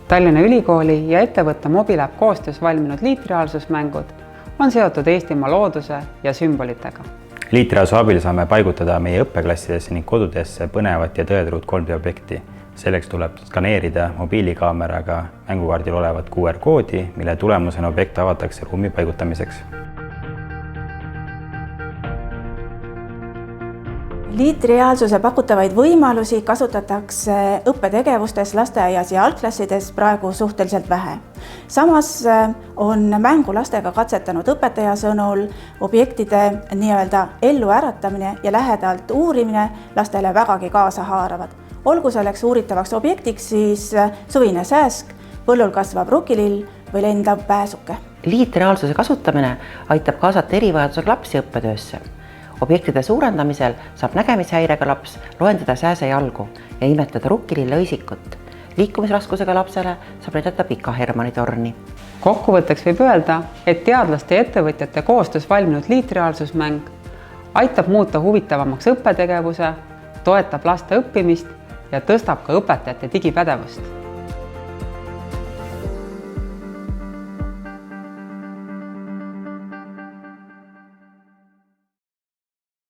Tallinna Ülikooli ja ettevõtte Mobilab koostöös valminud liitreaalsusmängud on seotud Eestimaa looduse ja sümbolitega. Liitreaalsuse abil saame paigutada meie õppeklassidesse ning kodudesse põnevat ja tõetruud 3D objekti. Selleks tuleb skaneerida mobiilikaameraga mängukaardil olevat QR-koodi, mille tulemusena objekt avatakse ruumi paigutamiseks. Liitreaalsuse pakutavaid võimalusi kasutatakse õppetegevustes lasteaias ja algklassides praegu suhteliselt vähe. Samas on mängu lastega katsetanud õpetaja sõnul objektide nii-öelda ellu äratamine ja lähedalt uurimine lastele vägagi kaasa haaravad. Olgu selleks uuritavaks objektiks siis suvine sääsk, põllul kasvav rukilill või lendav pääsuke. Liitreaalsuse kasutamine aitab kaasata erivajadusega lapsi õppetöösse. Objektide suurendamisel saab nägemishäirega laps loendada sääse jalgu ja imetleda rukkilille õisikut. Liikumisraskusega lapsele saab näidata Pika Hermanni torni. Kokkuvõtteks võib öelda, et teadlaste ja ettevõtjate koostöös valminud liitreaalsusmäng aitab muuta huvitavamaks õppetegevuse, toetab laste õppimist ja tõstab ka õpetajate digipädevust.